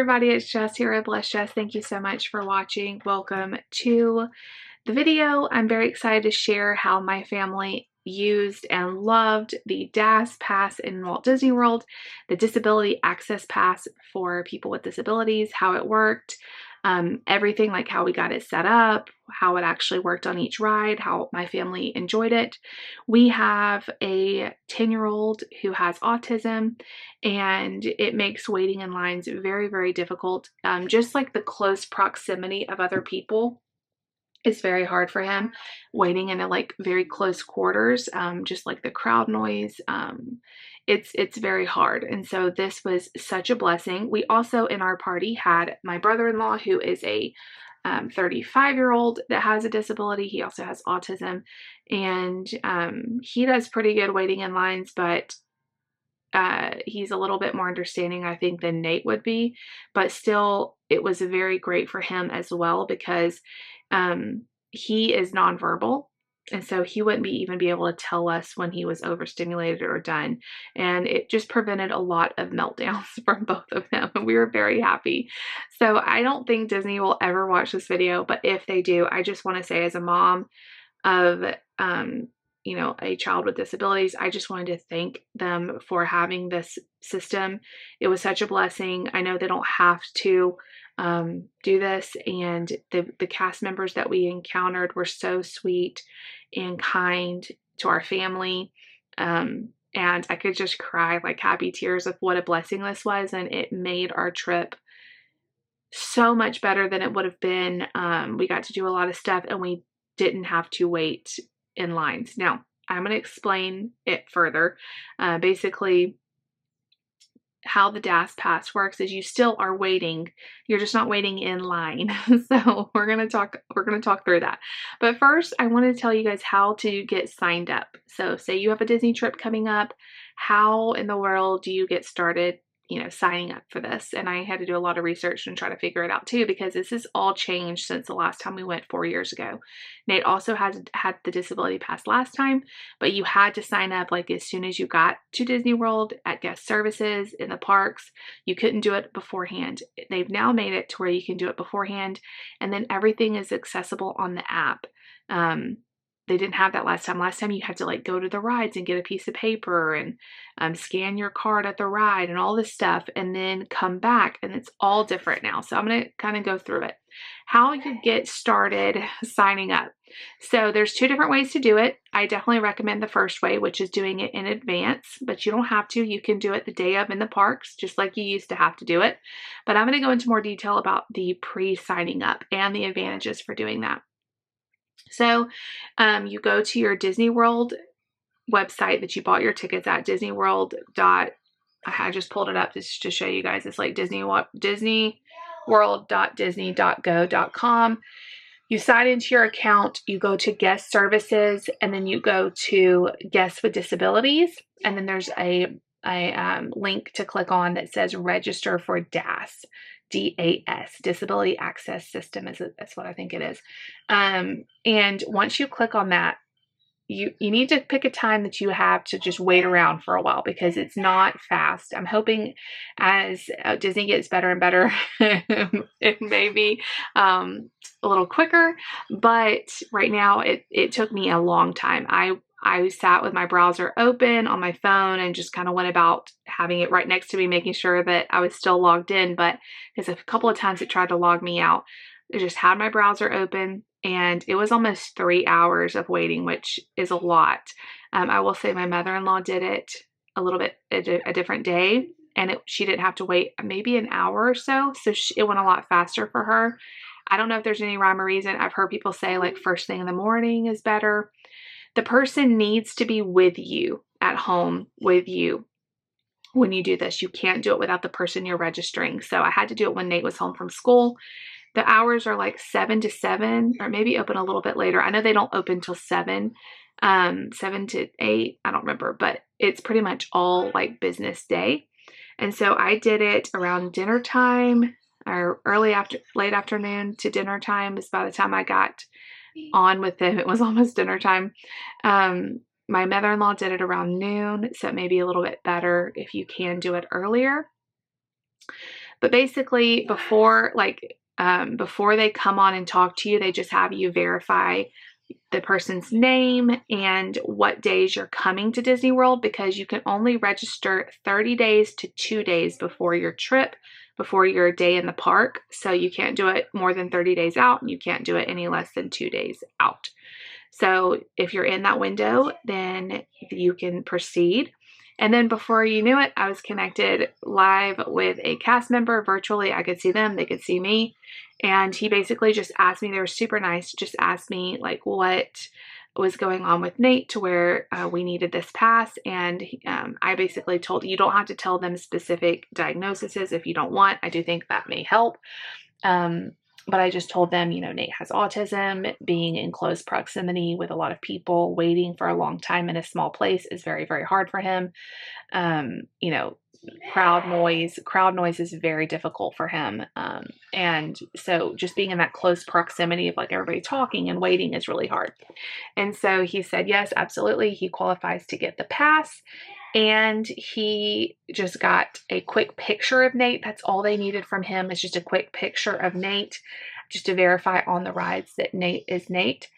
everybody, it's Jess here at Bless Jess. Thank you so much for watching. Welcome to the video. I'm very excited to share how my family used and loved the DAS pass in Walt Disney World, the Disability Access Pass for people with disabilities, how it worked, everything like how we got it set up, how it actually worked on each ride, how my family enjoyed it. We have a 10-year-old who has autism, and it makes waiting in lines very, very difficult. Just like the close proximity of other people is very hard for him, waiting in a like very close quarters, just like the crowd noise. It's very hard. And so this was such a blessing. We also in our party had my brother-in-law, who is a 35-year-old that has a disability. He also has autism, and he does pretty good waiting in lines, but he's a little bit more understanding, I think, than Nate would be. But still, it was very great for him as well, because he is nonverbal. And so he wouldn't even be able to tell us when he was overstimulated or done. And it just prevented a lot of meltdowns from both of them. And we were very happy. So I don't think Disney will ever watch this video, but if they do, I just want to say, as a mom of, you know, a child with disabilities, I just wanted to thank them for having this system. It was such a blessing. I know they don't have to do this, and the cast members that we encountered were so sweet and kind to our family, and I could just cry like happy tears of what a blessing this was, and it made our trip so much better than it would have been. We got to do a lot of stuff, and we didn't have to wait in lines. Now, I'm going to explain it further. Basically, how the DAS pass works is you still are waiting. You're just not waiting in line. So we're going to talk through that. But first, I want to tell you guys how to get signed up. So say you have a Disney trip coming up, how in the world do you get started, you know, signing up for this? And I had to do a lot of research and try to figure it out too, because this has all changed since the last time we went 4 years ago. Nate also had the disability pass last time, but you had to sign up like as soon as you got to Disney World at guest services in the parks. You couldn't do it beforehand. They've now made it to where you can do it beforehand, and then everything is accessible on the app. They didn't have that last time. Last time you had to like go to the rides and get a piece of paper and scan your card at the ride and all this stuff, and then come back, and it's all different now. So I'm going to kind of go through it. How you get started signing up. So there's 2 different ways to do it. I definitely recommend the first way, which is doing it in advance, but you don't have to. You can do it the day of in the parks, just like you used to have to do it. But I'm going to go into more detail about the pre-signing up and the advantages for doing that. So you go to your Disney World website that you bought your tickets at, Disney World. I just pulled it up just to show you guys. It's like disneyworld.disney.go.com. You sign into your account, you go to guest services, and then you go to guests with disabilities. And then there's a link to click on that says register for DAS. DAS, Disability Access System, that's what I think it is. And once you click on that, you need to pick a time that you have to just wait around for a while, because it's not fast. I'm hoping as Disney gets better and better, it may be a little quicker, but right now it took me a long time. I sat with my browser open on my phone and just kind of went about having it right next to me, making sure that I was still logged in. But because a couple of times it tried to log me out, I just had my browser open, and it was almost 3 hours of waiting, which is a lot. I will say my mother-in-law did it a little bit a different day, and she didn't have to wait maybe an hour or so. So it went a lot faster for her. I don't know if there's any rhyme or reason. I've heard people say like first thing in the morning is better. The person needs to be with you at home with you when you do this. You can't do it without the person you're registering. So I had to do it when Nate was home from school. The hours are like 7 to 7, or maybe open a little bit later. I know they don't open till 7, 7 to 8. I don't remember, but it's pretty much all like business day. And so I did it around dinner time, or late afternoon to dinner time. Is by the time I got on with them, it was almost dinner time. My mother-in-law did it around noon, so it may be a little bit better if you can do it earlier. But basically, before they come on and talk to you, they just have you verify the person's name and what days you're coming to Disney World, because you can only register 30 days to 2 days before your trip, before your day in the park. So you can't do it more than 30 days out, and you can't do it any less than 2 days out. So if you're in that window, then you can proceed. And then before you knew it, I was connected live with a cast member virtually. I could see them, they could see me. And he basically just asked me, they were super nice, just asked me like what was going on with Nate to where we needed this pass. And I basically told, you don't have to tell them specific diagnoses if you don't want. I do think that may help. But I just told them, Nate has autism. Being in close proximity with a lot of people, waiting for a long time in a small place is very, very hard for him. Crowd noise is very difficult for him. And so just being in that close proximity of like everybody talking and waiting is really hard. And so he said, yes, absolutely. He qualifies to get the pass. And he just got a quick picture of Nate. That's all they needed from him, is just a quick picture of Nate, just to verify on the rides that Nate is Nate.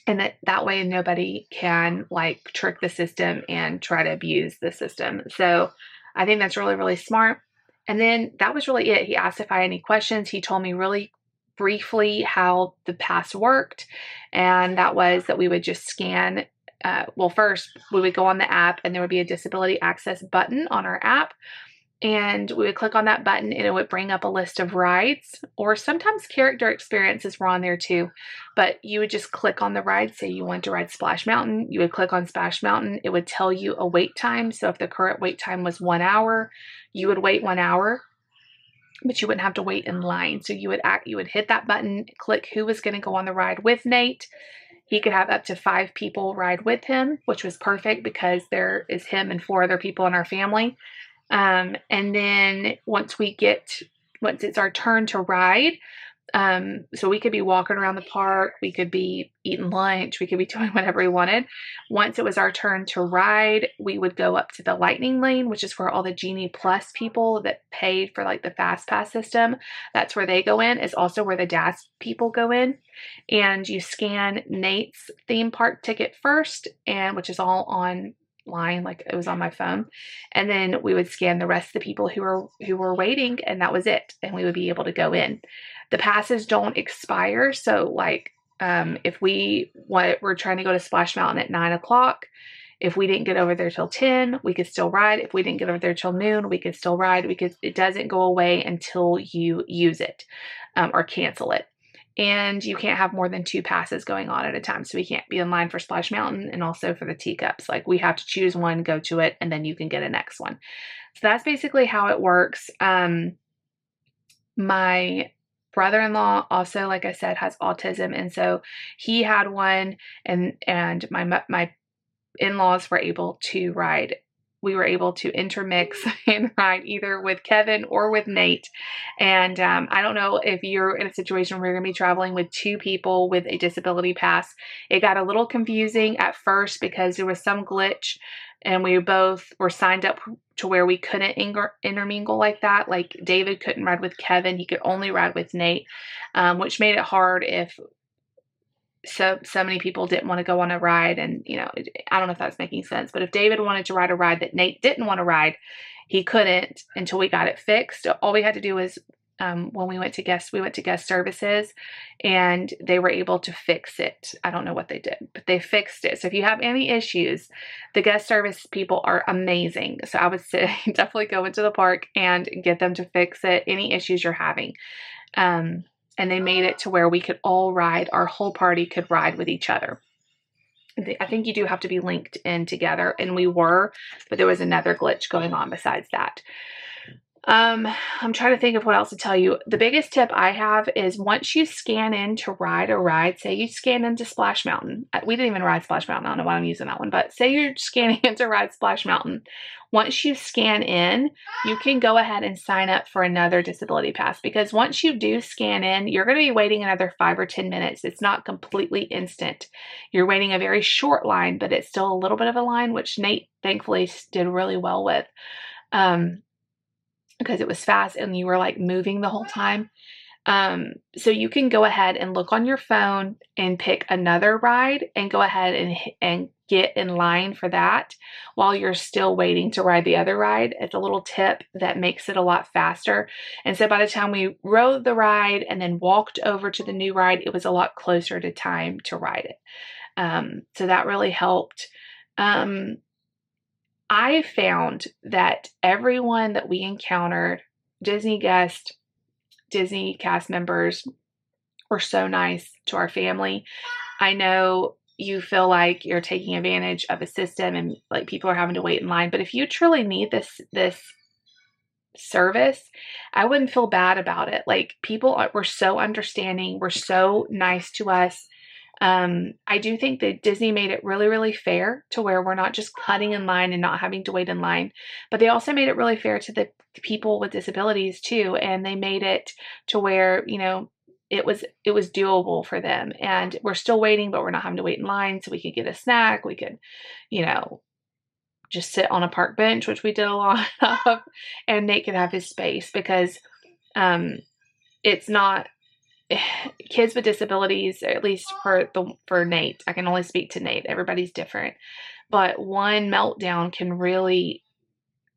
And that way nobody can like trick the system and try to abuse the system. So I think that's really, really smart. And then that was really it. He asked if I had any questions. He told me really briefly how the pass worked. And that was that we would just scan. First we would go on the app, and there would be a disability access button on our app. And we would click on that button, and it would bring up a list of rides, or sometimes character experiences were on there too. But you would just click on the ride. Say you want to ride Splash Mountain, you would click on Splash Mountain. It would tell you a wait time. So if the current wait time was 1 hour, you would wait 1 hour, but you wouldn't have to wait in line. So you would hit that button, click who was going to go on the ride with Nate. He could have up to 5 people ride with him, which was perfect because there is him and 4 other people in our family. And then once it's our turn to ride, so we could be walking around the park, we could be eating lunch, we could be doing whatever we wanted. Once it was our turn to ride, we would go up to the Lightning Lane, which is where all the Genie Plus people that paid for like the Fast Pass system, that's where they go in. Is also where the DAS people go in. And you scan Nate's theme park ticket first, and which is all online, like it was on my phone. And then we would scan the rest of the people who were waiting, and that was it. And we would be able to go in. The passes don't expire. So like, if we're trying to go to Splash Mountain at 9 o'clock, if we didn't get over there till 10, we could still ride. If we didn't get over there till noon, we could still ride, because it doesn't go away until you use it, or cancel it. And you can't have more than 2 passes going on at a time. So we can't be in line for Splash Mountain and also for the teacups. Like, we have to choose one, go to it, and then you can get a next one. So that's basically how it works. My brother-in-law also, like I said, has autism. And so he had one, and my in-laws were able to ride. We were able to intermix and ride either with Kevin or with Nate. And I don't know if you're in a situation where you're going to be traveling with 2 people with a disability pass. It got a little confusing at first because there was some glitch, and we both were signed up to where we couldn't intermingle like that. Like, David couldn't ride with Kevin. He could only ride with Nate, which made it hard if so many people didn't want to go on a ride. And, I don't know if that's making sense, but if David wanted to ride a ride that Nate didn't want to ride, he couldn't until we got it fixed. All we had to do was, when we went to guest services, and they were able to fix it. I don't know what they did, but they fixed it. So if you have any issues, the guest service people are amazing. So I would say definitely go into the park and get them to fix it, any issues you're having. And they made it to where we could all ride. Our whole party could ride with each other. I think you do have to be linked in together, and we were, but there was another glitch going on besides that. I'm trying to think of what else to tell you. The biggest tip I have is, once you scan in to ride a ride, say you scan into Splash Mountain. We didn't even ride Splash Mountain. I don't know why I'm using that one, but say you're scanning in to ride Splash Mountain. Once you scan in, you can go ahead and sign up for another disability pass, because once you do scan in, you're going to be waiting another 5 or 10 minutes. It's not completely instant. You're waiting a very short line, but it's still a little bit of a line, which Nate thankfully did really well with. because it was fast and you were like moving the whole time. So you can go ahead and look on your phone and pick another ride and go ahead and get in line for that while you're still waiting to ride the other ride. It's a little tip that makes it a lot faster. And so by the time we rode the ride and then walked over to the new ride, it was a lot closer to time to ride it. So that really helped. I found that everyone that we encountered, Disney guests, Disney cast members, were so nice to our family. I know you feel like you're taking advantage of a system and like people are having to wait in line, but if you truly need this service, I wouldn't feel bad about it. Like people were so understanding, were so nice to us. I do think that Disney made it really, really fair to where we're not just cutting in line and not having to wait in line, but they also made it really fair to the people with disabilities too. And they made it to where, you know, it was doable for them, and we're still waiting, but we're not having to wait in line. So we could get a snack. We could, you know, just sit on a park bench, which we did a lot of, and Nate could have his space because, it's not, kids with disabilities, at least for Nate, I can only speak to Nate. Everybody's different, but one meltdown can really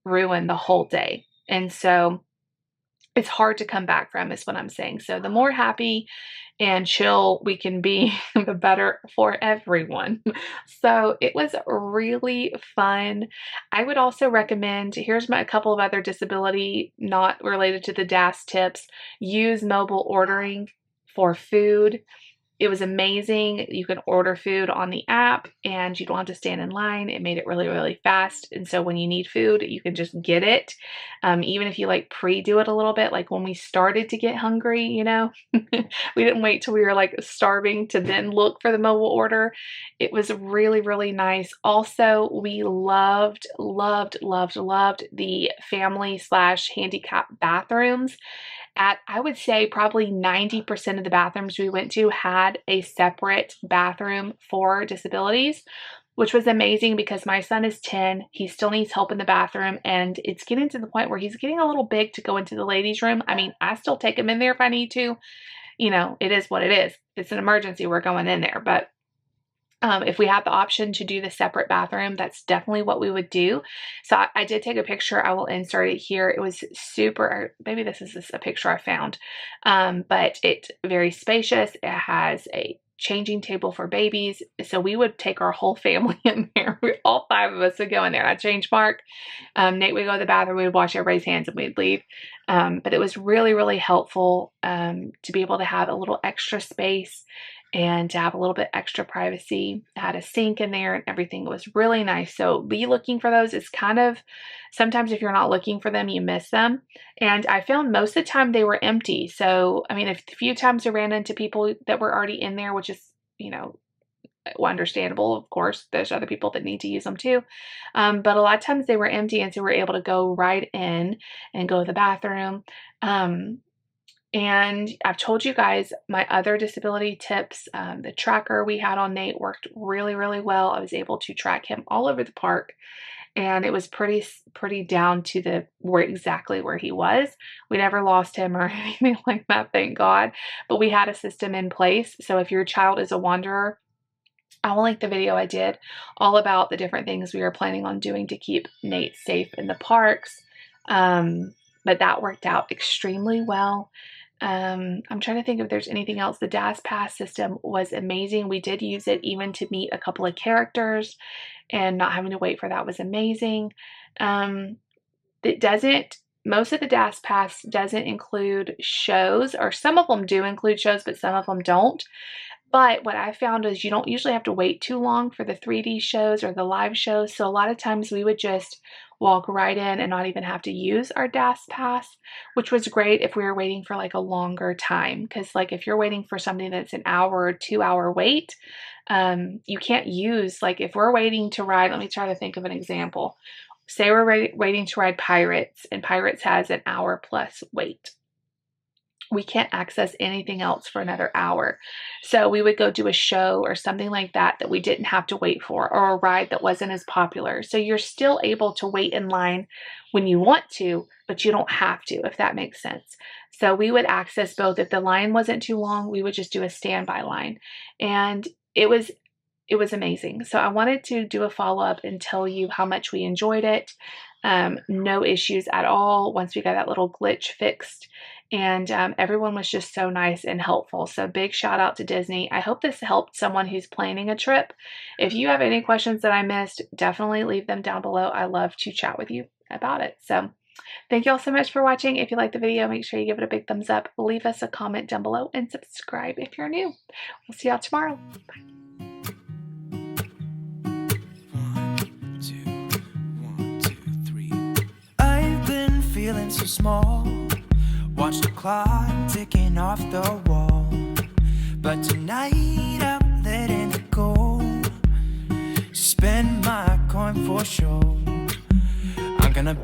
ruin the whole day. And so it's hard to come back from, is what I'm saying. So the more happy and chill we can be, the better for everyone. So it was really fun. I would also recommend, here's a couple of other disability, not related to the DAS tips. Use mobile ordering for food. It was amazing. You can order food on the app and you don't have to stand in line. It made it really, really fast. And so when you need food, you can just get it. Even if you like pre-do it a little bit, like when we started to get hungry, you know, we didn't wait till we were like starving to then look for the mobile order. It was really, really nice. Also, we loved the family/handicap bathrooms. I would say probably 90% of the bathrooms we went to had a separate bathroom for disabilities, which was amazing because my son is 10. He still needs help in the bathroom, and it's getting to the point where he's getting a little big to go into the ladies' room. I mean, I still take him in there if I need to. You know, it is what it is. If it's an emergency, we're going in there. But if we had the option to do the separate bathroom, that's definitely what we would do. So I did take a picture. I will insert it here. It was super, maybe this is just a picture I found, but it's very spacious. It has a changing table for babies. So we would take our whole family in there. All 5 of us would go in there. I'd change Mark. Nate would go to the bathroom. We'd wash everybody's hands and we'd leave. But it was really, really helpful to be able to have a little extra space and to have a little bit extra privacy. It had a sink in there and everything. It was really nice. So be looking for those. It's kind of, sometimes if you're not looking for them, you miss them. And I found most of the time they were empty. So, I mean, a few times I ran into people that were already in there, which is, you know, understandable. Of course, there's other people that need to use them too. But a lot of times they were empty. And so we're able to go right in and go to the bathroom. And I've told you guys my other disability tips. The tracker we had on Nate worked really, really well. I was able to track him all over the park, and it was pretty down to exactly where he was. We never lost him or anything like that, thank God. But we had a system in place. So if your child is a wanderer, I will link the video I did all about the different things we were planning on doing to keep Nate safe in the parks. But that worked out extremely well. I'm trying to think if there's anything else. The DAS Pass system was amazing. We did use it even to meet a couple of characters, and not having to wait for that was amazing. Most of the DAS Pass doesn't include shows, or some of them do include shows, but some of them don't. But what I found is you don't usually have to wait too long for the 3D shows or the live shows. So a lot of times we would just walk right in and not even have to use our DAS Pass, which was great if we were waiting for like a longer time. Because like if you're waiting for something that's an hour or 2-hour wait, you can't use, like if we're waiting to ride, let me try to think of an example. Say we're waiting to ride Pirates, and Pirates has an hour plus wait. we can't access anything else for another hour. So we would go do a show or something like that that we didn't have to wait for, or a ride that wasn't as popular. So you're still able to wait in line when you want to, but you don't have to, if that makes sense. So we would access both. If the line wasn't too long, we would just do a standby line. And it was amazing. So I wanted to do a follow-up and tell you how much we enjoyed it. No issues at all once we got that little glitch fixed. And everyone was just so nice and helpful. So big shout out to Disney. I hope this helped someone who's planning a trip. If you have any questions that I missed, definitely leave them down below. I love to chat with you about it. So thank you all so much for watching. If you liked the video, make sure you give it a big thumbs up. Leave us a comment down below and subscribe if you're new. We'll see y'all tomorrow. Bye. Feeling so small, watch the clock ticking off the wall, but tonight I'm letting it go. Spend my coin for sure. I'm gonna be